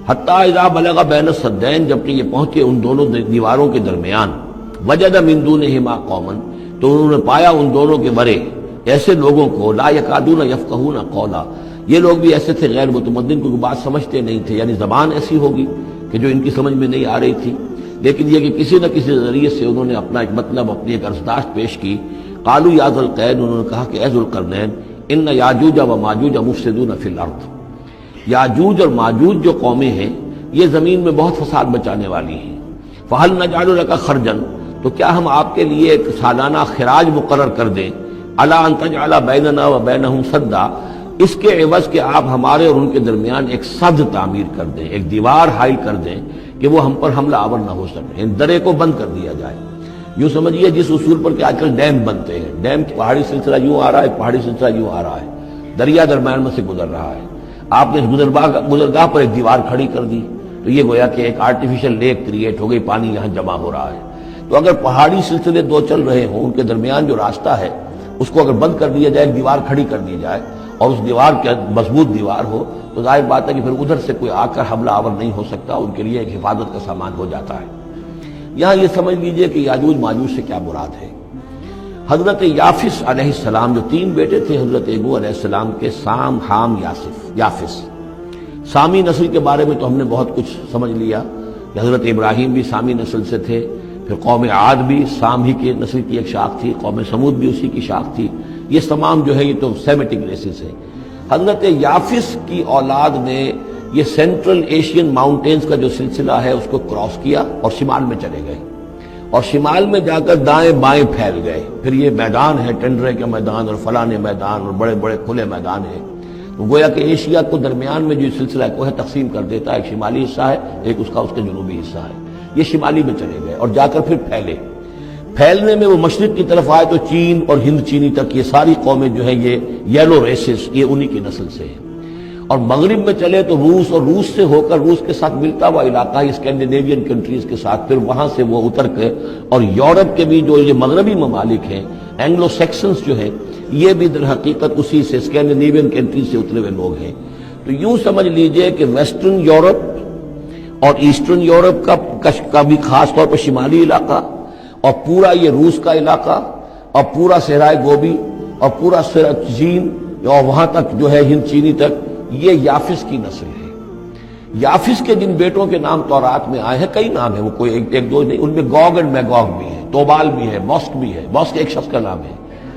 حتیٰ اذا بلغ بین السدین، جبکہ یہ پہنچے ان دونوں دیواروں کے درمیان، وجد من دونہما قوما، تو انہوں نے پایا ان دونوں کے ورے ایسے لوگوں کو، لا یکادون یفقہون قولا، یہ لوگ بھی ایسے تھے غیر متمدن، کوئی بات سمجھتے نہیں تھے، یعنی زبان ایسی ہوگی کہ جو ان کی سمجھ میں نہیں آ رہی تھی، لیکن یہ کہ کسی نہ کسی ذریعے سے انہوں نے اپنا ایک مطلب، اپنی ایک عرضداشت پیش کی۔ قالوا یا ذوالقرنین، انہوں نے کہا کہ اے ذوالقرنین، ان یاجوج و ماجوج مفسدون فی الارض، یاجوج اور ماجوج جو قومیں ہیں یہ زمین میں بہت فساد مچانے والی ہیں، فہل نجعل لک خرجا، تو کیا ہم آپ کے لیے ایک سالانہ خراج مقرر کر دیں، الا ان تجعل بیننا و بینہم سدا، اس کے عوض کہ آپ ہمارے اور ان کے درمیان ایک سد تعمیر کر دیں، ایک دیوار حائل کر دیں کہ وہ ہم پر حملہ آور نہ ہو سکے، ان درے کو بند کر دیا جائے۔ یوں سمجھیے جس اصول پر کہ آج کل ڈیم بنتے ہیں، ڈیم پہاڑی سلسلہ یوں آ رہا ہے، پہاڑی سلسلہ یوں آ رہا ہے، دریا درمیان میں سے گزر رہا ہے، آپ نے گزرگاہ پر ایک دیوار کھڑی کر دی تو یہ گویا کہ ایک آرٹیفیشل لیک کریٹ ہو گئی، پانی یہاں جمع ہو رہا ہے۔ تو اگر پہاڑی سلسلے دو چل رہے ہوں، ان کے درمیان جو راستہ ہے اس کو اگر بند کر دیا جائے، ایک دیوار کھڑی کر دی جائے اور اس دیوار کے مضبوط دیوار ہو، تو ظاہر بات ہے کہ پھر ادھر سے کوئی آ کر حملہ آور نہیں ہو سکتا، ان کے لیے ایک حفاظت کا سامان ہو جاتا ہے۔ یہاں یہ سمجھ لیجئے کہ یاجوج ماجوج سے کیا مراد ہے۔ حضرت یافس علیہ السلام، جو تین بیٹے تھے حضرت نوح علیہ السلام کے، سام، حام، یافس، سامی نسل کے بارے میں تو ہم نے بہت کچھ سمجھ لیا کہ حضرت ابراہیم بھی سامی نسل سے تھے، پھر قوم عاد بھی سام ہی کے نسل کی ایک شاخ تھی، قوم سمود بھی اسی کی شاخ تھی، یہ تمام جو ہے یہ تو سیمیٹک ریسز ہیں۔ حضرت یافس کی اولاد نے یہ سینٹرل ایشین ماؤنٹینز کا جو سلسلہ ہے اس کو کراس کیا اور شمال میں چلے گئے، اور شمال میں جا کر دائیں بائیں پھیل گئے، پھر یہ میدان ہے ٹنڈرے کے میدان اور فلانے میدان اور بڑے بڑے کھلے میدان ہیں، تو گویا کہ ایشیا کو درمیان میں جو سلسلہ کوہ تقسیم کر دیتا ہے، ایک شمالی حصہ ہے، ایک اس کا جنوبی حصہ ہے، یہ شمالی میں چلے گئے اور جا کر پھر پھیلنے میں وہ مشرق کی طرف آئے تو چین اور ہند چینی تک یہ ساری قومیں جو ہیں یہ یلو ریسز، یہ انہی کی نسل سے ہیں، اور مغرب میں چلے تو روس، اور روس سے ہو کر روس کے ساتھ ملتا ہوا علاقہ اسکینڈینیوین کنٹریز کے ساتھ، پھر وہاں سے وہ اتر کے، اور یورپ کے بھی جو یہ مغربی ممالک ہیں، اینگلو سیکسنز جو ہیں، یہ بھی در حقیقت اسی سے اسکینڈینیوین کنٹریز سے اترے ہوئے لوگ ہیں۔ تو یوں سمجھ لیجئے کہ ویسٹرن یورپ اور ایسٹرن یورپ کا بھی خاص طور پر شمالی علاقہ، اور پورا یہ روس کا علاقہ، اور پورا صحرائے گوبی، اور پورا چین، اور وہاں تک جو ہے ہند چینی تک، یہ یافس کی نسل ہے۔ یافس کے جن بیٹوں کے نام تورات میں آئے ہیں، کئی نام ہیں، وہ کوئی ایک دو نہیں، ان میں گوگ اینڈ میگوگ بھی ہے، توبال بھی ہے، موسک بھی ہے، موسک ایک شخص کا نام ہے،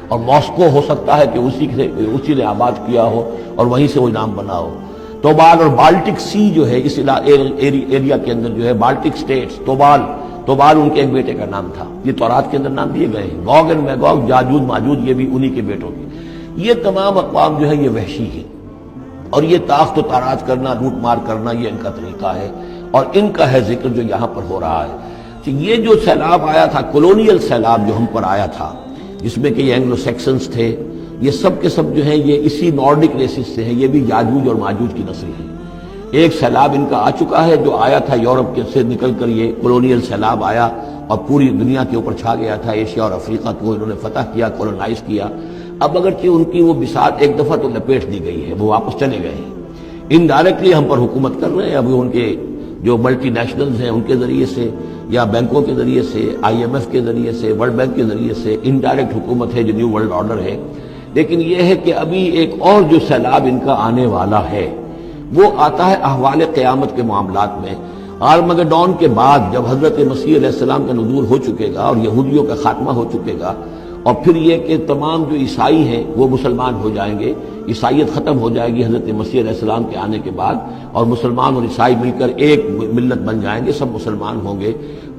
اور ماسکو ہو سکتا ہے کہ اسی نے آباد کیا ہو اور وہیں سے وہ نام بنا ہو۔ توبال اور بالٹک سی جو ہے اس ایریا کے اندر جو ہے، بالٹک سٹیٹس، توبال ان کے ایک بیٹے کا نام تھا، یہ تورات کے اندر نام دیے گئے ہیں۔ گوگ اینڈ میگوگ، یاجوج ماجوج، یہ بھی انہی کے بیٹوں کے۔ یہ تمام اقوام جو ہے یہ وحشی ہیں، اور یہ تاخت و تاراج کرنا، لوٹ مار کرنا، یہ ان کا طریقہ ہے، اور ان کا ہے ذکر جو یہاں پر ہو رہا ہے کہ یہ جو سیلاب آیا تھا، کولونیل سیلاب جو ہم پر آیا تھا، جس میں کہ یہ اینگلو سیکسنز تھے، یہ سب کے سب جو ہیں یہ اسی نارڈک ریسز سے ہیں، یہ بھی یاجوج اور ماجوج کی نسل ہے۔ ایک سیلاب ان کا آ چکا ہے جو آیا تھا یورپ کے سے نکل کر، یہ کولونیل سیلاب آیا اور پوری دنیا کے اوپر چھا گیا تھا، ایشیا اور افریقہ کو انہوں نے فتح کیا، کولونائز کیا۔ اب اگرچہ ان کی وہ بساط ایک دفعہ تو لپیٹ دی گئی ہے، وہ واپس چلے گئے ہیں، انڈائریکٹلی ہم پر حکومت کر رہے ہیں، ابھی ان کے جو ملٹی نیشنلز ہیں ان کے ذریعے سے، یا بینکوں کے ذریعے سے، آئی ایم ایف کے ذریعے سے، ورلڈ بینک کے ذریعے سے، انڈائریکٹ حکومت ہے جو نیو ورلڈ آرڈر ہے۔ لیکن یہ ہے کہ ابھی ایک اور جو سیلاب ان کا آنے والا ہے وہ آتا ہے احوال قیامت کے معاملات میں، آرمگڈون کے بعد، جب حضرت مسیح علیہ السلام کا نزول ہو چکے گا اور یہودیوں کا خاتمہ ہو چکے گا، اور پھر یہ کہ تمام جو عیسائی ہیں وہ مسلمان ہو جائیں گے، عیسائیت ختم ہو جائے گی حضرت مسیح علیہ السلام کے آنے کے بعد، اور مسلمان اور عیسائی مل کر ایک ملت بن جائیں گے، سب مسلمان ہوں گے۔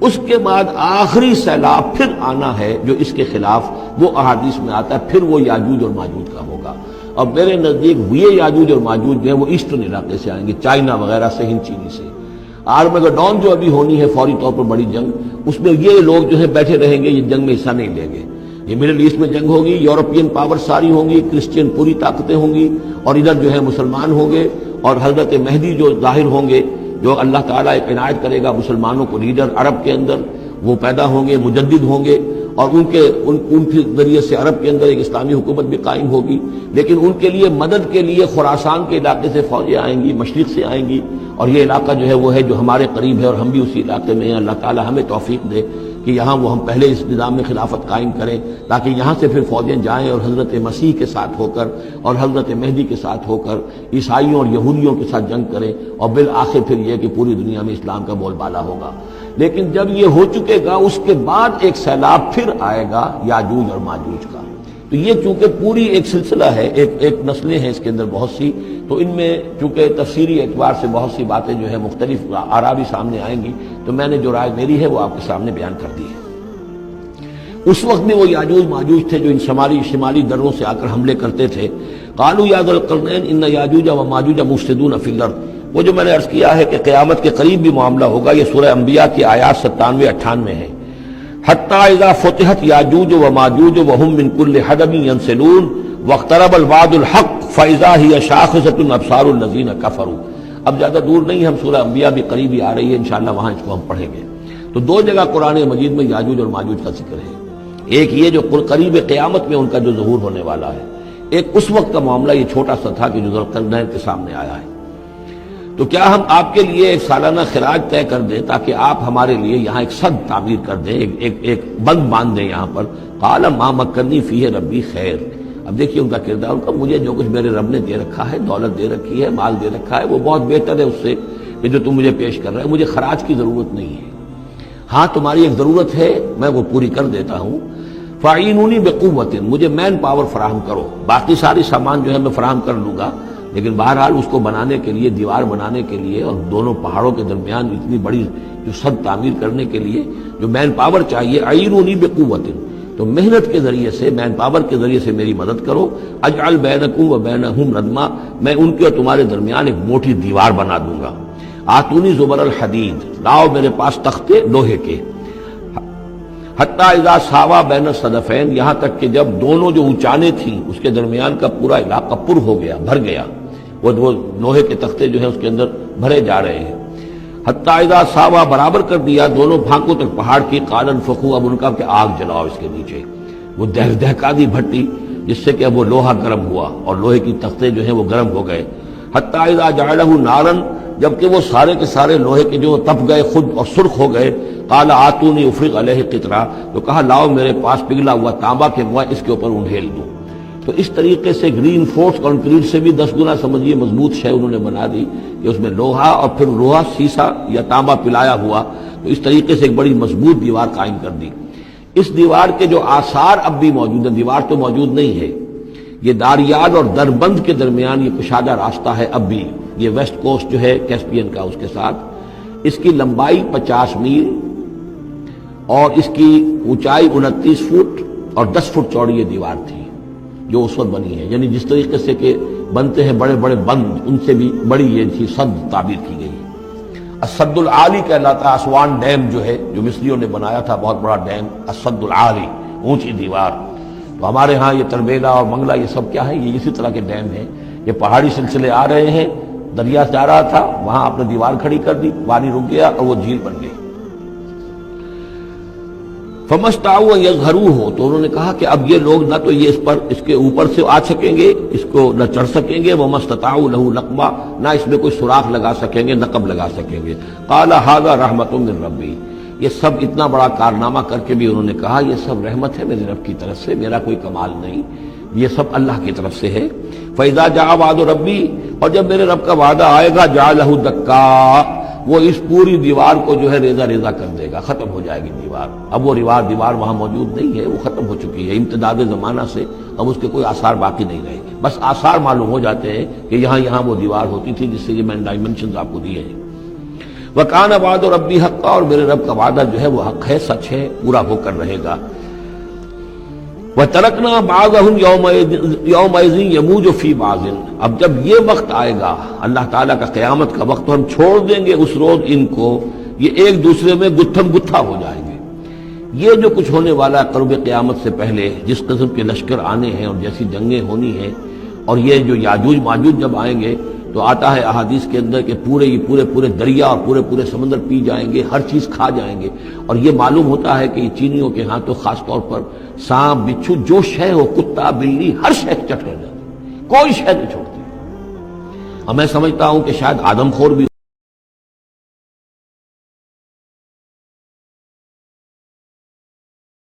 اس کے بعد آخری سیلاب پھر آنا ہے جو اس کے خلاف، وہ احادیث میں آتا ہے، پھر وہ یاجوج اور ماجوج کا ہوگا۔ اور میرے نزدیک یہ یاجوج اور ماجوج جو ہیں وہ ایسٹرن علاقے سے آئیں گے، چائنا وغیرہ سے، ہند چینی سے۔ آرمگڈون جو ابھی ہونی ہے فوری طور پر بڑی جنگ، اس میں یہ لوگ جو ہے بیٹھے رہیں گے، یہ جنگ میں حصہ نہیں لیں گے۔ یہ مڈل ایسٹ میں جنگ ہوگی، یورپین پاور ساری ہوں گی، کرسچین پوری طاقتیں ہوں گی، اور ادھر جو ہے مسلمان ہوں گے، اور حضرت مہدی جو ظاہر ہوں گے، جو اللہ تعالیٰ ایک عنایت کرے گا مسلمانوں کو لیڈر عرب کے اندر، وہ پیدا ہوں گے، مجدد ہوں گے، اور ان کے ذریعے سے عرب کے اندر ایک اسلامی حکومت بھی قائم ہوگی، لیکن ان کے لیے مدد کے لیے خراسان کے علاقے سے فوجیں آئیں گی، مشرق سے آئیں گی، اور یہ علاقہ جو ہے وہ ہے جو ہمارے قریب ہے اور ہم بھی اسی علاقے میں ہیں۔ اللہ تعالی ہمیں توفیق دے کہ یہاں وہ ہم پہلے اس نظام میں خلافت قائم کریں، تاکہ یہاں سے پھر فوجیں جائیں اور حضرت مسیح کے ساتھ ہو کر اور حضرت مہدی کے ساتھ ہو کر عیسائیوں اور یہودیوں کے ساتھ جنگ کریں، اور بالآخر پھر یہ کہ پوری دنیا میں اسلام کا بول بالا ہوگا۔ لیکن جب یہ ہو چکے گا، اس کے بعد ایک سیلاب پھر آئے گا یاجوج اور ماجوج کا۔ تو یہ چونکہ پوری ایک سلسلہ ہے، ایک نسلیں ہیں اس کے اندر بہت سی، تو ان میں چونکہ تفسیری اعتبار سے بہت سی باتیں جو ہے مختلف آراء بھی سامنے آئیں گی، تو میں نے جو رائے میری ہے وہ آپ کے سامنے بیان کر دی ہے۔ اس وقت میں وہ یاجوج ماجوج تھے جو ان شمالی دروں سے آ کر حملے کرتے تھے۔ قالوا یا ذا القرنین ان یاجوج و ماجوج مفسدون فی الارض، وہ جو میں نے عرض کیا ہے کہ قیامت کے قریب بھی معاملہ ہوگا، یہ سورہ انبیاء کی آیات 97-98 ہے۔ حتی اذا فتحت یاجوج و ماجوج وهم من کل حدب ینسلون واقترب الوعد الحق فاذا هی شاخصۃ ابصار الذین کفروا۔ اب زیادہ دور نہیں، ہم سورہ انبیاء بھی قریب ہی آ رہی ہے، انشاءاللہ وہاں اس کو ہم پڑھیں گے۔ تو دو جگہ قرآن مجید میں یاجوج اور ماجوج کا ذکر ہے، ایک یہ جو قریب قیامت میں ان کا جو ظہور ہونے والا ہے، ایک اس وقت کا معاملہ یہ چھوٹا سا تھا کہ جو ذوالقرنین کے سامنے آیا ہے۔ تو کیا ہم آپ کے لیے ایک سالانہ خراج طے کر دیں تاکہ آپ ہمارے لیے یہاں ایک سد تعمیر کر دیں، ایک بند باندھ دیں یہاں پر؟ قال ما مکنی فیہ ربی خیر۔ اب دیکھیے ان کا کردار، ان کا مجھے جو کچھ میرے رب نے دے رکھا ہے، دولت دے رکھی ہے، مال دے رکھا ہے، وہ بہت بہتر ہے اس سے کہ جو تم مجھے پیش کر رہے ہیں۔ مجھے خراج کی ضرورت نہیں ہے، ہاں تمہاری ایک ضرورت ہے، میں وہ پوری کر دیتا ہوں۔ فاعینونی بقوت، مجھے مین پاور فراہم کرو، باقی ساری سامان جو ہے میں فراہم کر لوں گا، لیکن بہرحال اس کو بنانے کے لیے، دیوار بنانے کے لیے اور دونوں پہاڑوں کے درمیان اتنی بڑی جو سد تعمیر کرنے کے لیے جو مین پاور چاہیے، اعینونی بقوت، تو محنت کے ذریعے سے، مین پاور کے ذریعے سے میری مدد کرو۔ اجعل بینکم و بینہم ردما، میں ان کے اور تمہارے درمیان ایک موٹی دیوار بنا دوں گا۔ آتونی زبر الحدید، لاؤ میرے پاس تختے لوہے کے۔ حتی اذا ساوا بین الصدفین، یہاں تک کہ جب دونوں جو اونچانے تھیں اس کے درمیان کا پورا علاقہ پر ہو گیا، بھر گیا، وہ لوہے کے تختے جو ہیں اس کے اندر بھرے جا رہے ہیں۔ حتی اذا ساوا، برابر کر دیا دونوں بھانکوں تک پہاڑ کی، قال انفخوا، اب ان کا کہ آگ جلاؤ اس کے نیچے، وہ دہکا دی بھٹی جس سے کہ اب وہ لوہا گرم ہوا اور لوہے کی تختے جو ہیں وہ گرم ہو گئے۔ حتی اذا جعلہ نارا، جبکہ وہ سارے کے سارے لوہے کے جو تپ گئے خود اور سرخ ہو گئے۔ قال آتونی افرغ علیہ قطرہ، تو کہا لاؤ میرے پاس پگھلا ہوا تانبا کے میں اس کے اوپر انڈھیل دوں۔ تو اس طریقے سے گرین فورس کنکریٹ سے بھی 10 گنا سمجھیے مضبوط شے انہوں نے بنا دی کہ اس میں لوہا اور پھر لوہا سیسا یا تانبا پلایا ہوا، تو اس طریقے سے ایک بڑی مضبوط دیوار قائم کر دی۔ اس دیوار کے جو آثار اب بھی موجود ہیں، دیوار تو موجود نہیں ہے، یہ داریال اور دربند کے درمیان یہ کشادہ راستہ ہے اب بھی، یہ ویسٹ کوسٹ جو ہے کیسپین کا، اس کے ساتھ اس کی لمبائی 50 میل اور اس کی اونچائی 29 فٹ اور 10 فٹ چوڑی یہ دیوار تھی جو اس وقت بنی ہے۔ یعنی جس طریقے سے کہ بنتے ہیں بڑے بڑے بند، ان سے بھی بڑی یہ تھی سد تعبیر کی گئی۔ السد العالی کہلاتا ہے اسوان ڈیم جو ہے، جو مصریوں نے بنایا تھا، بہت بڑا ڈیم، السد العالی، اونچی دیوار۔ تو ہمارے ہاں یہ تربیلا اور منگلا یہ سب کیا ہے، یہ اسی طرح کے ڈیم ہیں، یہ پہاڑی سلسلے آ رہے ہیں، دریا جا رہا تھا، وہاں آپ نے دیوار کھڑی کر دی، پانی رک گیا اور وہ جھیل بن گئی۔ فمستطاعوا ان یظہروہ، تو انہوں نے کہا کہ اب یہ لوگ نہ تو یہ اس کے اوپر سے آ سکیں گے، اس کو نہ چڑھ سکیں گے، وما استطاعوا لہ نقبا، نہ اس میں کوئی سوراخ لگا سکیں گے، نقب لگا سکیں گے۔ قال ھذا رحمۃ من ربی، یہ سب اتنا بڑا کارنامہ کر کے بھی انہوں نے کہا یہ سب رحمت ہے میرے رب کی طرف سے، میرا کوئی کمال نہیں، یہ سب اللہ کی طرف سے ہے۔ فاذا جاء وعد ربی، اور جب میرے رب کا وعدہ آئے گا، جعلہ دکا، وہ اس پوری دیوار کو جو ہے ریزہ ریزہ کر دے گا، ختم ہو جائے گی دیوار۔ اب وہ دیوار وہاں موجود نہیں ہے، وہ ختم ہو چکی ہے امتداد زمانہ سے، اب اس کے کوئی آثار باقی نہیں رہے، بس آثار معلوم ہو جاتے ہیں کہ یہاں وہ دیوار ہوتی تھی، جس سے یہ میں نے ڈائمنشنز آپ کو دیے ہیں۔ وَكَانَ وَعْدُ رَبِّي حَقًّا، اور میرے رب کا وعدہ جو ہے وہ حق ہے، سچ ہے، پورا ہو کر رہے گا۔ وَتَرَكْنَا بَعْضَهُمْ يَوْمَئِذٍ يَمُوجُ فِي بَعْضٍ، اب جب یہ وقت آئے گا اللہ تعالیٰ کا قیامت کا وقت، تو ہم چھوڑ دیں گے اس روز ان کو، یہ ایک دوسرے میں گتھم گتھا ہو جائیں گے۔ یہ جو کچھ ہونے والا ہے قرب قیامت سے پہلے، جس قسم کے لشکر آنے ہیں اور جیسی جنگیں ہونی ہیں، اور یہ جو یاجوج ماجوج جب آئیں گے تو آتا ہے احادیث کے اندر کہ پورے دریا اور پورے سمندر پی جائیں گے، ہر چیز کھا جائیں گے. اور یہ معلوم ہوتا ہے کہ یہ چینیوں کے ہاں تو خاص طور پر سانپ بچھو جو شے ہو، کتا بلی، ہر شے چٹ کر جاتی، کوئی شے نہیں چھوڑتی. اور میں سمجھتا ہوں کہ شاید آدم خور بھی